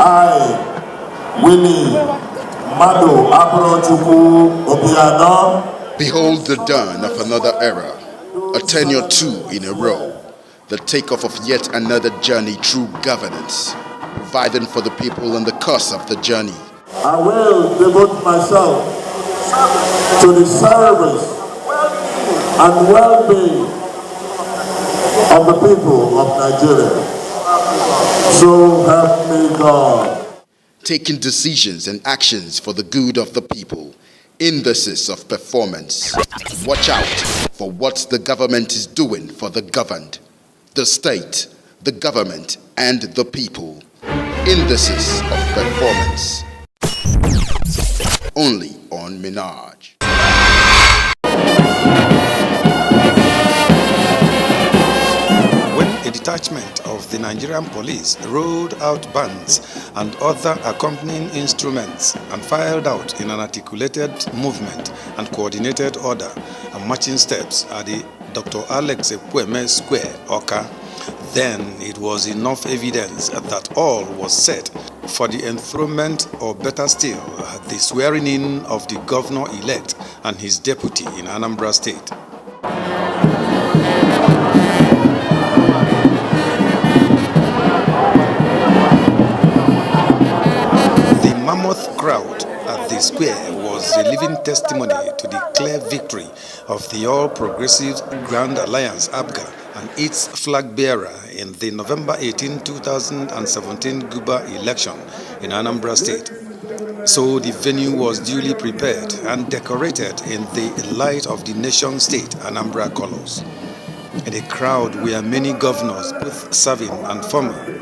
I, Willie Obiano. Behold the dawn of another era, a tenure 2 in a row, the takeoff of yet another journey through governance, providing for the people in the course of the journey. I will devote myself to the service and well-being of the people of Nigeria. So help me God. Taking decisions and actions for the good of the people. Indices of performance. Watch out for what the government is doing for the governed, the state, the government, and the people. Indices of performance. Only on Minaj. A detachment of the Nigerian police rolled out bands and other accompanying instruments and filed out in an articulated movement and coordinated order and marching steps at the Dr. Alex Ekwueme Square, Oka. Then it was enough evidence that all was set for the enthronement, or better still, the swearing-in of the governor-elect and his deputy in Anambra State. Mammoth crowd at the square was a living testimony to the clear victory of the All Progressives Grand Alliance APGA and its flag bearer in the November 18, 2017 Guba election in Anambra State. So the venue was duly prepared and decorated in the light of the nation-state Anambra colors. In the crowd were many governors, both serving and former.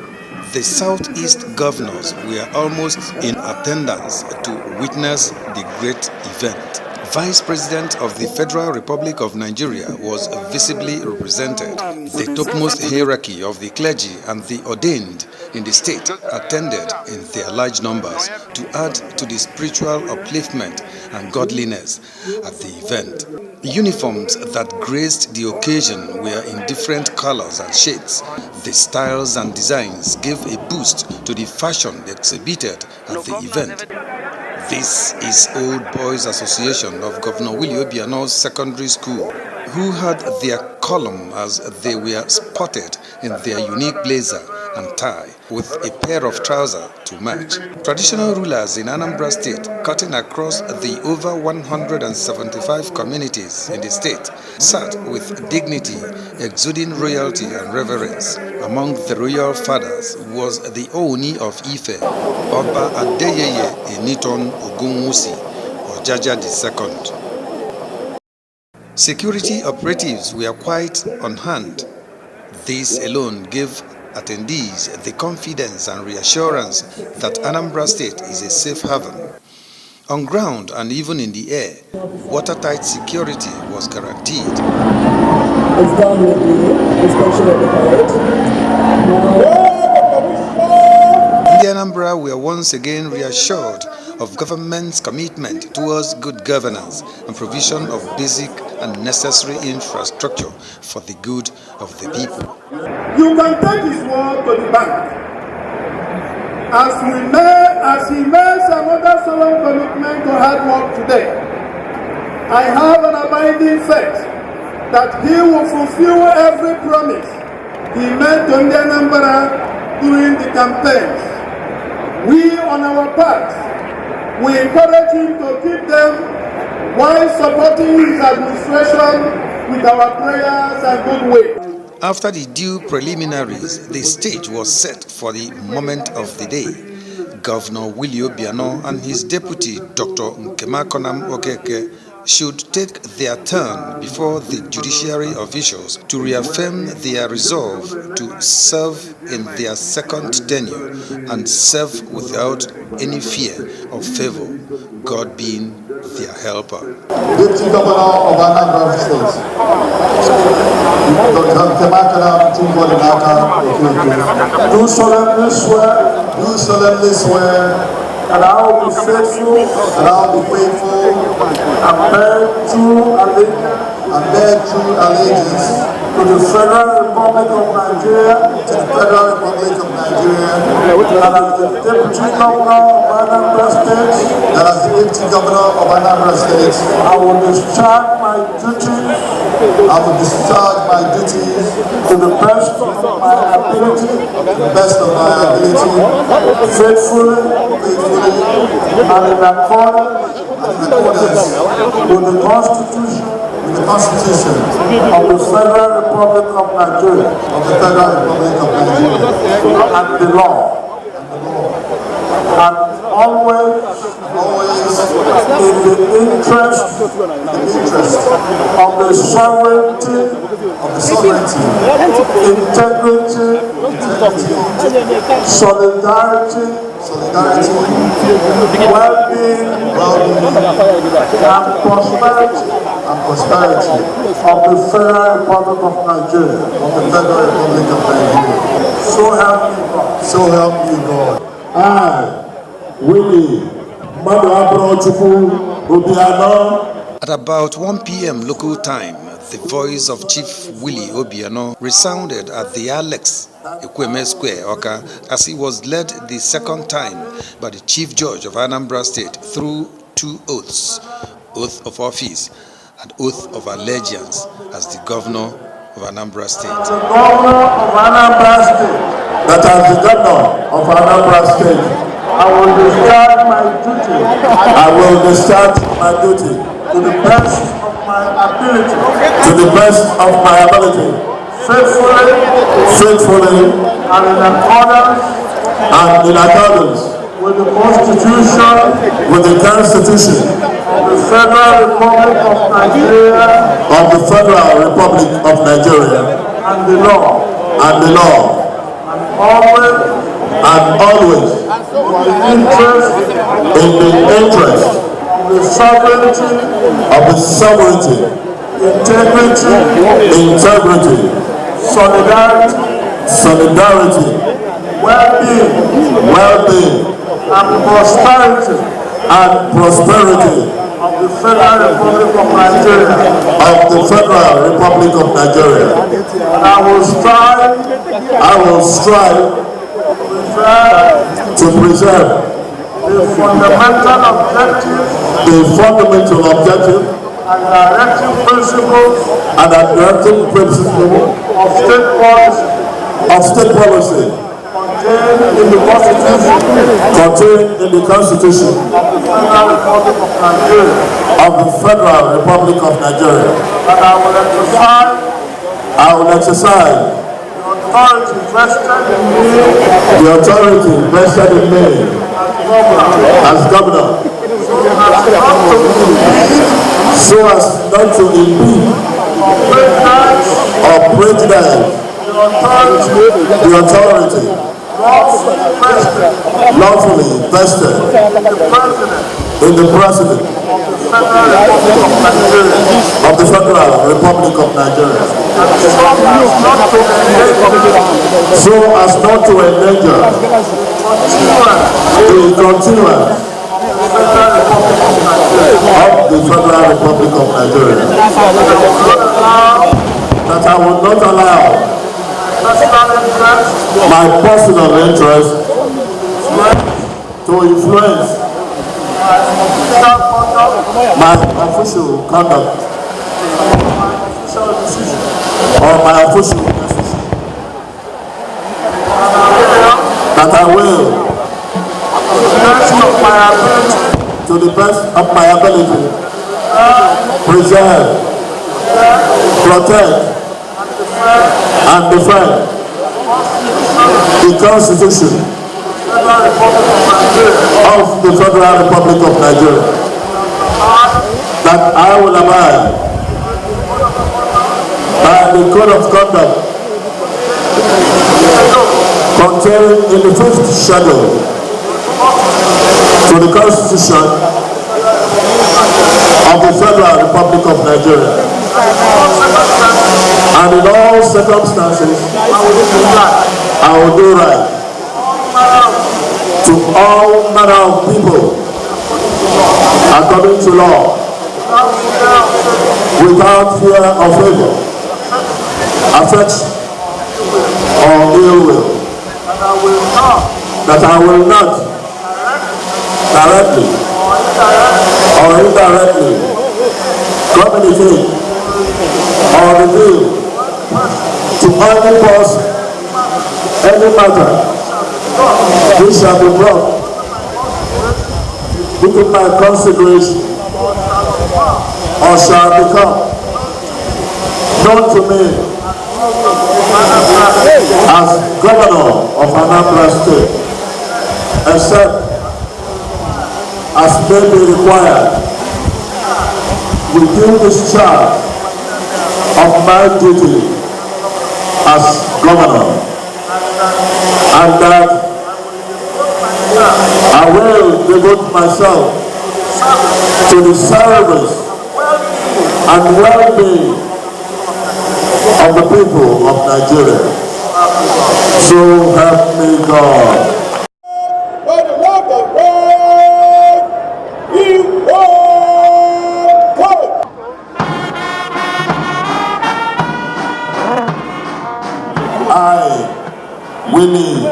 The Southeast governors were almost in attendance to witness the great event. Vice President of the Federal Republic of Nigeria was visibly represented. The topmost hierarchy of the clergy and the ordained in the state attended in their large numbers to add to the spiritual upliftment and godliness at the event. Uniforms that graced the occasion were in different colors and shades. The styles and designs gave a boost to the fashion exhibited at the event. This is Old Boys Association of Governor Willie Obiano's secondary school, who had their column as they were spotted in their unique blazer and tie with a pair of trousers to match. Traditional rulers in Anambra State, cutting across the over 175 communities in the state, sat with dignity, exuding royalty and reverence. Among the royal fathers was the Ooni of Ife, Oba Adeyeye Eniton Ogunwusi, Ojaja II. Security operatives were quite on hand. This alone gave attendees the confidence and reassurance that Anambra State is a safe haven. On ground and even in the air, watertight security was guaranteed. It's done with the inspection of the parade. The Anambra were once again reassured of government's commitment towards good governance and provision of basic and necessary infrastructure for the good of the people. You can take his word to the bank. As he makes another solemn commitment to hard work today, I have an abiding faith that he will fulfill every promise he made to the Anambra during the campaigns. We on our part, we encourage him to keep them while supporting his administration with our prayers and goodwill. After the due preliminaries, the stage was set for the moment of the day. Governor Willie Obiano and his deputy, Dr. Nkemakonam Okeke, should take their turn before the judiciary officials to reaffirm their resolve to serve in their second tenure and serve without any fear of favor, God being their helper. Deputy Governor of Anambra State, Dr. Nkemakonam Okeke, do solemnly swear that I will be faithful, and bear true allegiance to the Federal Republic of Nigeria to the Federal Republic of Nigeria, that as the Deputy Governor of Anambra State, I will discharge my duties to the best of my ability, faithfully, and in accordance with the Constitution of the Federal Republic of Nigeria, and the law, and always in the interest of the sovereignty, integrity, solidarity, well-being, and prosperity of the Federal Republic of Nigeria. So help me God. I, Willie Obiano. At about 1 p.m. local time, the voice of Chief Willie Obiano resounded at the Alex Ekweme Square, Oka, as he was led the second time by the Chief Judge of Anambra State through 2 oaths, oath of office and oath of allegiance as the Governor of Anambra State. The Governor of Anambra State, that as the Governor of Anambra State, I will discharge my duty to the best of my ability, faithfully, and in accordance with the Constitution, of the Federal Republic of Nigeria, and the law, and always in the interest of the sovereignty, integrity, solidarity, well-being, and prosperity of the Federal Republic of Nigeria. And I will strive to preserve the fundamental objective and directive principles of state policy contained in the Constitution of the Federal Republic of Nigeria. And I will exercise the authority vested in me as governor, so as not to impede or prejudice the authority lawfully vested in the President of the Federal Republic of Nigeria, so as not to endanger the continuance of the Federal Republic of Nigeria, that I will not allow my personal interest to influence my official conduct or my official decision, that I will, to the best of my ability, preserve, protect, and defend the Constitution of the Federal Republic of Nigeria, that I will abide by the Code of Conduct contained in the 5th schedule to the Constitution of the Federal Republic of Nigeria, and in all circumstances I will do right to all manner of people according to law, without fear or favor, affection, or ill will, that I will not directly or indirectly communicate or reveal to any person any matter which shall be brought within my consideration or shall become known to me as Governor of Anambra State, except as may be required within discharge of my duty as Governor, and that I will devote myself to the service and well-being of the people of Nigeria. So help me God. By the love of God, we walk out. I, Willie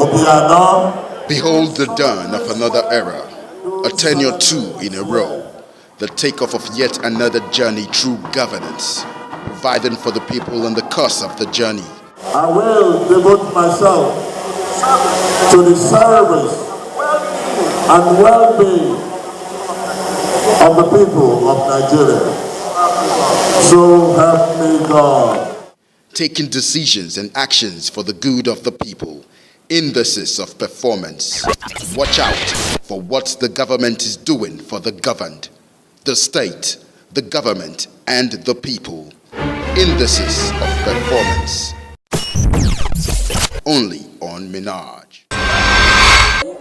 Obiano, Behold the dawn of another era, a tenure 2 in a row, the takeoff of yet another journey through governance, providing for the people in the course of the journey. I will devote myself to the service and well-being of the people of Nigeria. So help me God. Taking decisions and actions for the good of the people. Indices of performance. Watch out for what the government is doing for the governed, the state, the government, and the people. Indices of performance. Only on Minaj.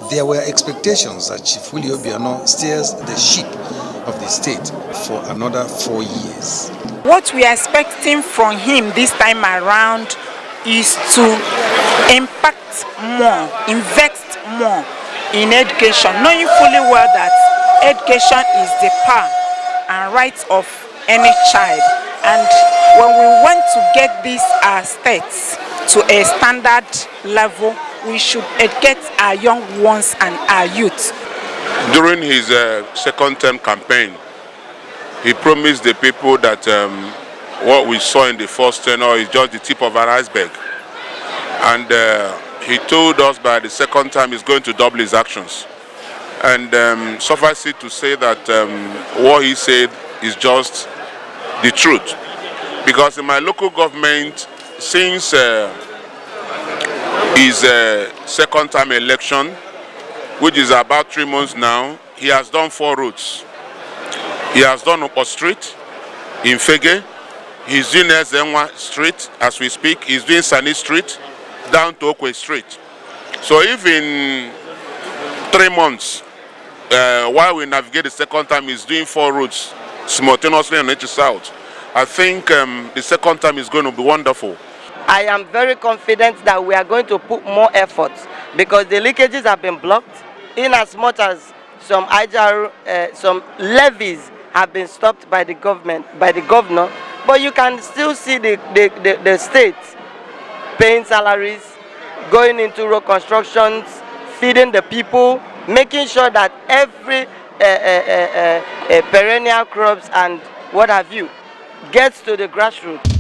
There were expectations that Chief Willie Obiano steers the ship of the state for another 4 years. What we are expecting from him this time around is to impact more, invest more in education, knowing fully well that education is the power and right of any child. And when we want to get these states to a standard level, we should educate our young ones and our youth. During his second term campaign, he promised the people that what we saw in the first tenure is just the tip of an iceberg. And he told us by the second time he's going to double his actions. And suffice it to say that what he said is just the truth. Because in my local government, since his second time election, which is about 3 months now, he has done 4 routes. He has done Upper Street in Fege. He's doing Ezenwa Street as we speak. He's doing Sani Street down to Okwe Street. So if in 3 months, while we navigate the second time, he's doing 4 routes simultaneously on each south, I think the second time is going to be wonderful. I am very confident that we are going to put more effort because the leakages have been blocked in as much as some some levies have been stopped by the government, by the governor, but you can still see the state paying salaries, going into road constructions, feeding the people, making sure that every perennial crops and what have you gets to the grassroots.